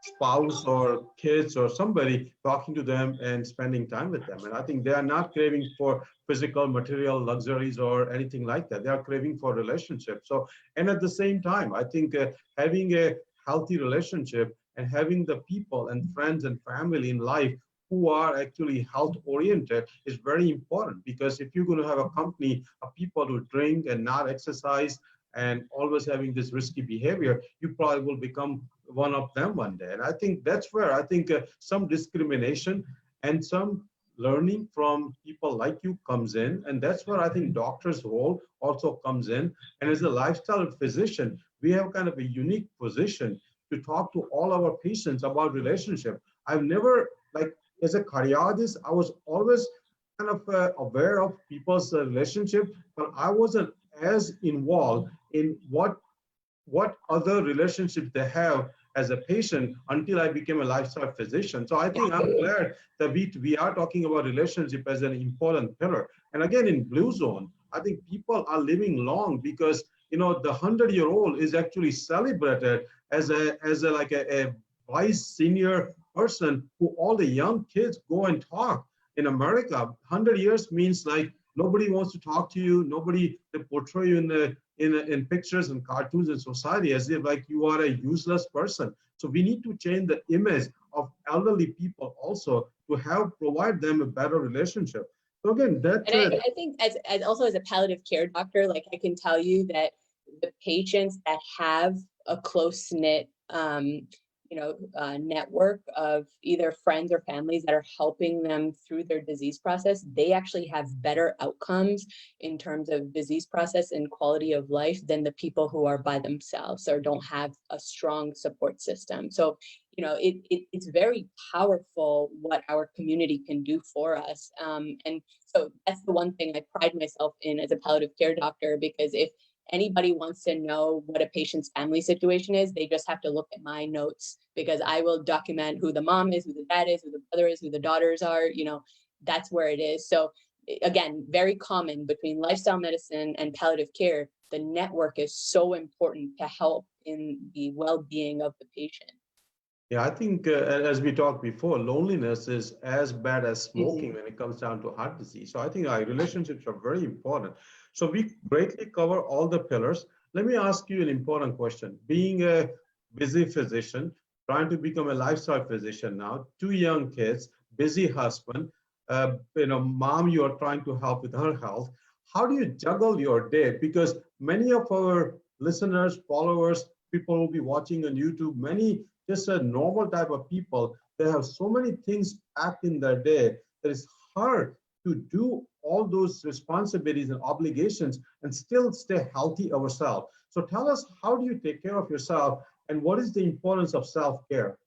spouse or kids or somebody talking to them and spending time with them. And I think they are not craving for physical, material luxuries or anything like that. They are craving for relationship. So, and at the same time, I think having a healthy relationship and having the people and friends and family in life who are actually health oriented is very important, because if you're going to have a company of people who drink and not exercise and always having this risky behavior, you probably will become one of them one day. And I think that's where I think some discrimination and some learning from people like you comes in. And that's where I think doctor's role also comes in. And as a lifestyle physician, we have kind of a unique position to talk to all our patients about relationship. I've never, like, as a cardiologist, I was always kind of aware of people's relationship, but I wasn't as involved in what other relationships they have as a patient until I became a lifestyle physician. So I think I'm glad that we are talking about relationship as an important pillar. And again, in Blue Zone, I think people are living long because the 100-year-old is actually celebrated as a like a wise senior person who all the young kids go and talk. In America, 100 years means like nobody wants to talk to you. Nobody, they portray you in pictures and cartoons in society as if like you are a useless person. So we need to change the image of elderly people also to provide them a better relationship. So again, And I think as also as a palliative care doctor, like I can tell you that the patients that have a close knit network of either friends or families that are helping them through their disease process, they actually have better outcomes in terms of disease process and quality of life than the people who are by themselves or don't have a strong support system. So, it's very powerful what our community can do for us. And so that's the one thing I pride myself in as a palliative care doctor, because if anybody wants to know what a patient's family situation is, they just have to look at my notes, because I will document who the mom is, who the dad is, who the brother is, who the daughters are, that's where it is. So again, very common between lifestyle medicine and palliative care. The network is so important to help in the well-being of the patient. Yeah, I think as we talked before, loneliness is as bad as smoking when it comes down to heart disease. So I think our relationships are very important. So we greatly cover all the pillars. Let me ask you an important question. Being a busy physician, trying to become a lifestyle physician now, two young kids, busy husband, mom, you are trying to help with her health. How do you juggle your day? Because many of our listeners, followers, people who will be watching on YouTube, many just a normal type of people, they have so many things packed in their day that it's hard to do all those responsibilities and obligations and still stay healthy ourselves. So tell us, how do you take care of yourself and what is the importance of self-care?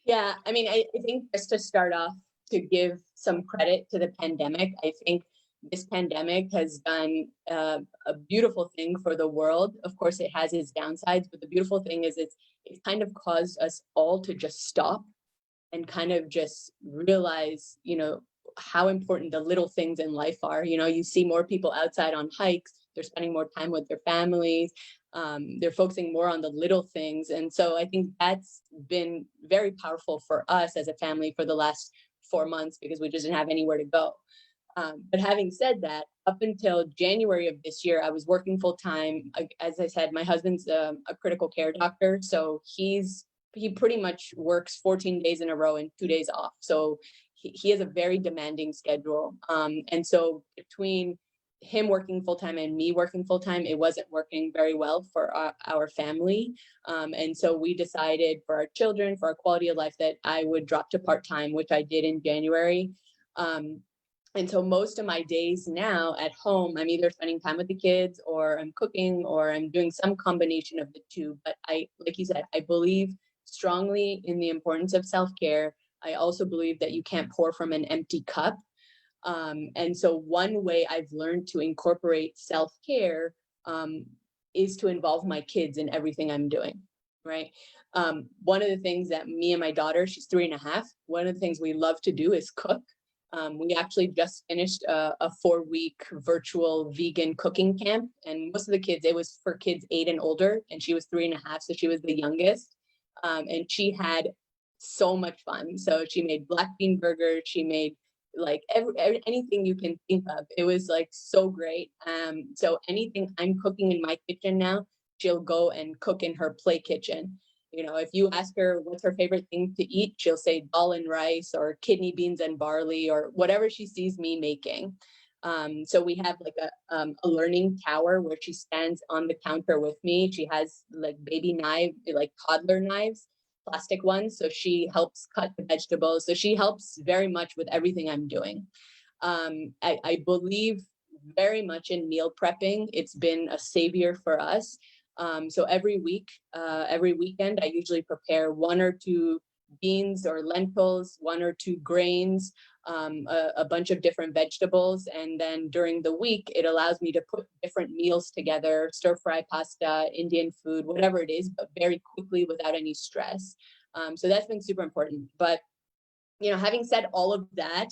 Yeah, I mean, I think just to start off, to give some credit to the pandemic, I think this pandemic has done a beautiful thing for the world. Of course, it has its downsides, but the beautiful thing is it's kind of caused us all to just stop and kind of just realize, how important the little things in life are. You see more people outside on hikes, they're spending more time with their families, they're focusing more on the little things. And so I think that's been very powerful for us as a family for the last 4 months because we just didn't have anywhere to go. But having said that, up until January of this year, I was working full time. As I said, my husband's a critical care doctor, so he pretty much works 14 days in a row and 2 days off. So he has a very demanding schedule. And so between him working full time and me working full time, it wasn't working very well for our family. And so we decided for our children, for our quality of life, that I would drop to part time, which I did in January. And so most of my days now at home, I'm either spending time with the kids or I'm cooking or I'm doing some combination of the two. But like you said, I believe strongly in the importance of self-care. I also believe that you can't pour from an empty cup. And so one way I've learned to incorporate self-care is to involve my kids in everything I'm doing, right? One of the things that me and my daughter, she's 3.5, one of the things we love to do is cook. We actually just finished a 4-week virtual vegan cooking camp, and most of the kids, it was for kids 8 and older, and she was 3.5, so she was the youngest. And she had so much fun. So she made black bean burgers, she made like anything you can think of. It was like so great. So anything I'm cooking in my kitchen now, she'll go and cook in her play kitchen. If you ask her what's her favorite thing to eat, she'll say dal and rice or kidney beans and barley or whatever she sees me making. So we have like a learning tower where she stands on the counter with me. She has like baby knives, like toddler knives, plastic ones. So she helps cut the vegetables. So she helps very much with everything I'm doing. I believe very much in meal prepping. It's been a savior for us. So every week, every weekend, I usually prepare 1 or 2 beans or lentils, 1 or 2 grains, a bunch of different vegetables. And then during the week, it allows me to put different meals together, stir fry pasta, Indian food, whatever it is, but very quickly without any stress. So that's been super important. But, having said all of that,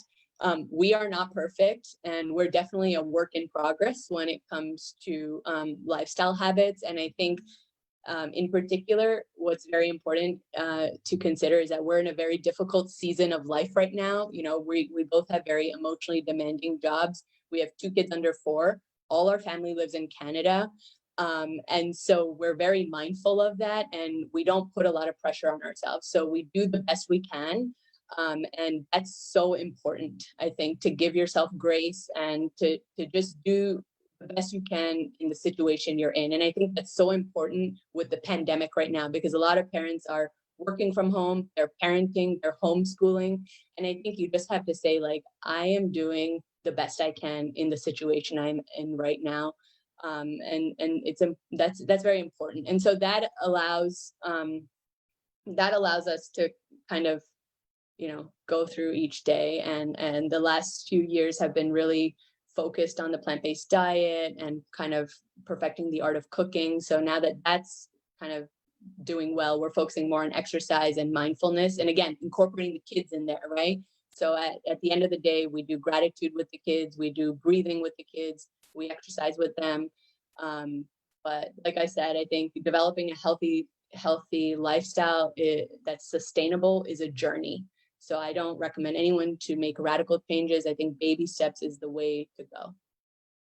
we are not perfect, and we're definitely a work in progress when it comes to lifestyle habits. And I think in particular, what's very important to consider is that we're in a very difficult season of life right now. We both have very emotionally demanding jobs. We have 2 kids under 4. All our family lives in Canada. And so we're very mindful of that, and we don't put a lot of pressure on ourselves. So we do the best we can. And that's so important, I think, to give yourself grace and to just do the best you can in the situation you're in. And I think that's so important with the pandemic right now, because a lot of parents are working from home, they're parenting, they're homeschooling. And I think you just have to say, like, I am doing the best I can in the situation I'm in right now. And that's very important. And so that allows us to kind of go through each day. And the last few years have been really focused on the plant-based diet and kind of perfecting the art of cooking. So now that that's kind of doing well, we're focusing more on exercise and mindfulness. And again, incorporating the kids in there, right? So at the end of the day, we do gratitude with the kids, we do breathing with the kids, we exercise with them. But like I said, I think developing a healthy lifestyle that's sustainable is a journey. So I don't recommend anyone to make radical changes. I think baby steps is the way to go.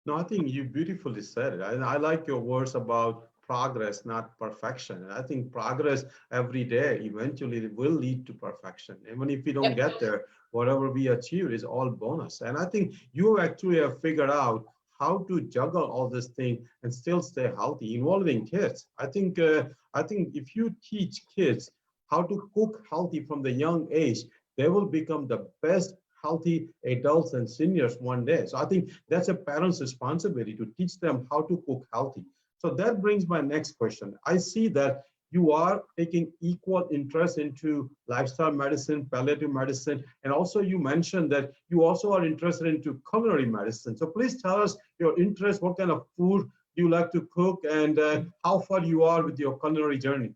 No, I think you beautifully said it. I like your words about progress, not perfection. And I think progress every day eventually will lead to perfection. Even if we don't Yep. get there, whatever we achieve is all bonus. And I think you actually have figured out how to juggle all this thing and still stay healthy, involving kids. I think if you teach kids how to cook healthy from the young age, they will become the best healthy adults and seniors one day. So I think that's a parent's responsibility to teach them how to cook healthy. So that brings my next question. I see that you are taking equal interest into lifestyle medicine, palliative medicine, and also you mentioned that you also are interested into culinary medicine. So please tell us your interest, what kind of food you like to cook, and how far you are with your culinary journey.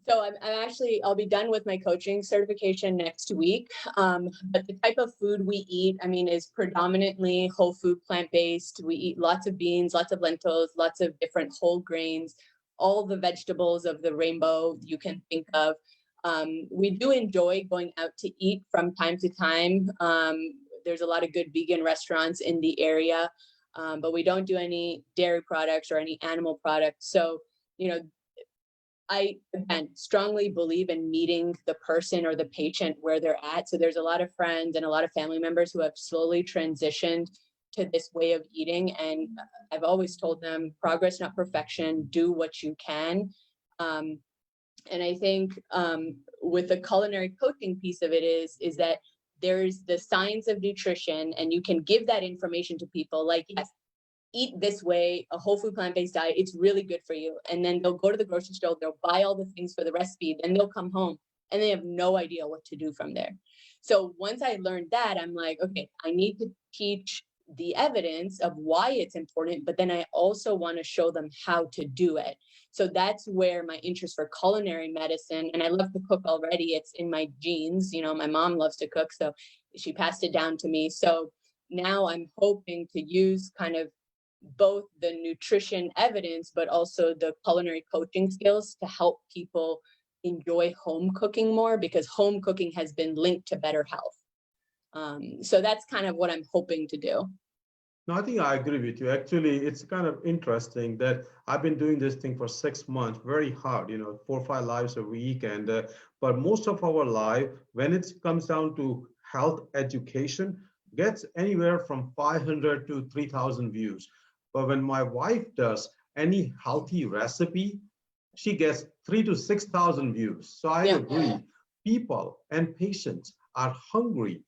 So I'll be done with my coaching certification next week. But the type of food we eat, I mean, is predominantly whole food, plant-based. We eat lots of beans, lots of lentils, lots of different whole grains, all the vegetables of the rainbow you can think of. We do enjoy going out to eat from time to time. There's a lot of good vegan restaurants in the area, but we don't do any dairy products or any animal products. So, you know, I, again, strongly believe in meeting the person or the patient where they're at. So there's a lot of friends and a lot of family members who have slowly transitioned to this way of eating. And I've always told them, progress, not perfection, do what you can. And I think with the culinary coaching piece of it is that there's the science of nutrition, and you can give that information to people like, yes, eat this way, a whole food plant-based diet, it's really good for you. And then they'll go to the grocery store, they'll buy all the things for the recipe, then they'll come home and they have no idea what to do from there. So once I learned that, I'm like, okay, I need to teach the evidence of why it's important, but then I also want to show them how to do it. So that's where my interest for culinary medicine, and I love to cook already, it's in my genes, you know, my mom loves to cook, so she passed it down to me. So now I'm hoping to use kind of both the nutrition evidence, but also the culinary coaching skills to help people enjoy home cooking more, because home cooking has been linked to better health. So that's kind of what I'm hoping to do. No, I think I agree with you. Actually, it's kind of interesting that I've been doing this thing for 6 months, very hard, 4 or 5 lives a week. And but most of our life, when it comes down to health education, gets anywhere from 500 to 3,000 views. But when my wife does any healthy recipe, she gets 3 to 6,000 views. So I agree. People and patients are hungry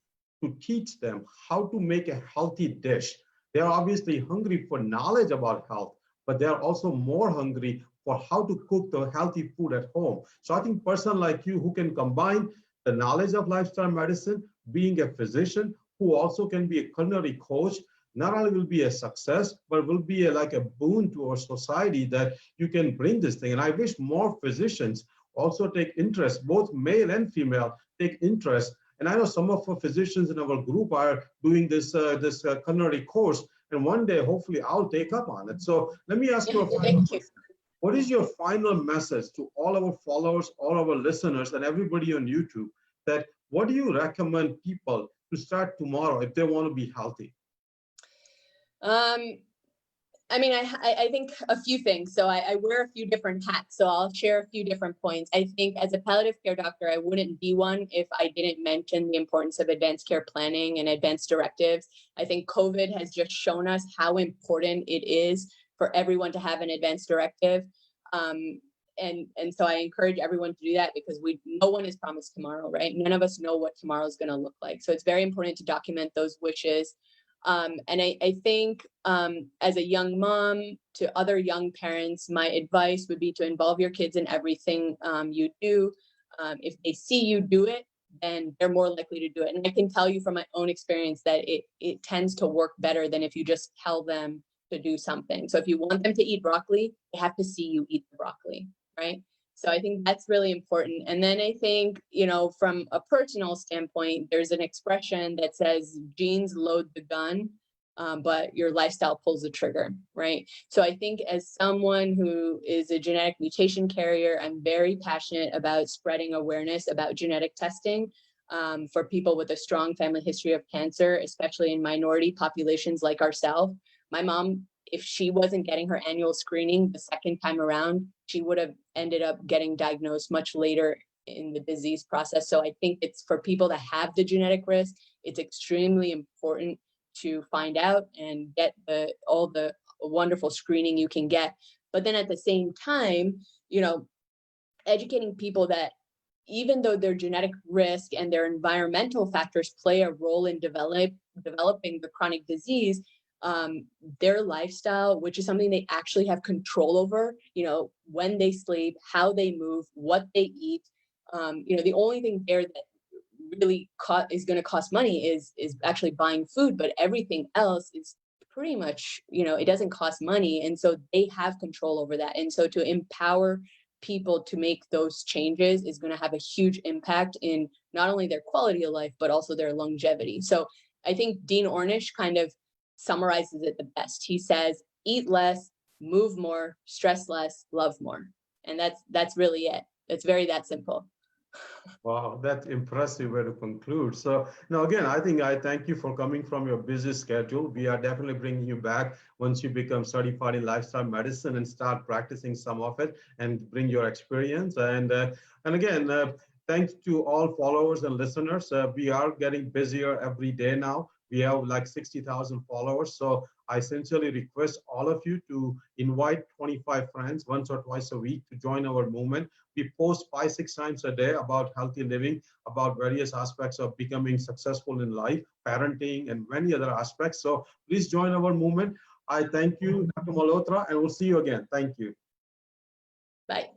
to teach them how to make a healthy dish. They're obviously hungry for knowledge about health, but they're also more hungry for how to cook the healthy food at home. So I think a person like you who can combine the knowledge of lifestyle medicine, being a physician, who also can be a culinary coach, not only will be a success, but will be like a boon to our society that you can bring this thing. And I wish more physicians also take interest, both male and female, take interest. And I know some of our physicians in our group are doing this culinary course, and one day, hopefully, I'll take up on it. So let me ask you a final question. What is your final message to all our followers, all our listeners, and everybody on YouTube? That what do you recommend people to start tomorrow if they want to be healthy? I mean, I think a few things. So I wear a few different hats. So I'll share a few different points. I think as a palliative care doctor, I wouldn't be one if I didn't mention the importance of advanced care planning and advanced directives. I think COVID has just shown us how important it is for everyone to have an advanced directive. And so I encourage everyone to do that, because no one is promised tomorrow, right? None of us know what tomorrow is going to look like. So it's very important to document those wishes. And I think as a young mom to other young parents, my advice would be to involve your kids in everything you do. If they see you do it, then they're more likely to do it. And I can tell you from my own experience that it tends to work better than if you just tell them to do something. So if you want them to eat broccoli, they have to see you eat the broccoli, right? So I think that's really important. And then I think, from a personal standpoint, there's an expression that says genes load the gun, but your lifestyle pulls the trigger, right? So I think as someone who is a genetic mutation carrier, I'm very passionate about spreading awareness about genetic testing for people with a strong family history of cancer, especially in minority populations like ourselves. My mom, if she wasn't getting her annual screening the second time around, she would have ended up getting diagnosed much later in the disease process. So I think it's for people that have the genetic risk, it's extremely important to find out and get all the wonderful screening you can get. But then at the same time, educating people that even though their genetic risk and their environmental factors play a role in developing the chronic disease, their lifestyle, which is something they actually have control over, when they sleep, how they move, what they eat, the only thing there that really is going to cost money is actually buying food, but everything else is pretty much, it doesn't cost money. And so they have control over that. And so to empower people to make those changes is going to have a huge impact in not only their quality of life, but also their longevity. So I think Dean Ornish kind of summarizes it the best. He says, eat less, move more, stress less, love more. And that's really it. It's that simple. Wow, that's impressive way to conclude. So now again, I thank you for coming from your busy schedule. We are definitely bringing you back once you become certified in lifestyle medicine and start practicing some of it and bring your experience. And again, thanks to all followers and listeners. We are getting busier every day now. We have like 60,000 followers. So I sincerely request all of you to invite 25 friends once or twice a week to join our movement. We post 5-6 times a day about healthy living, about various aspects of becoming successful in life, parenting, and many other aspects. So please join our movement. I thank you, Dr. Malhotra, and we'll see you again. Thank you. Bye.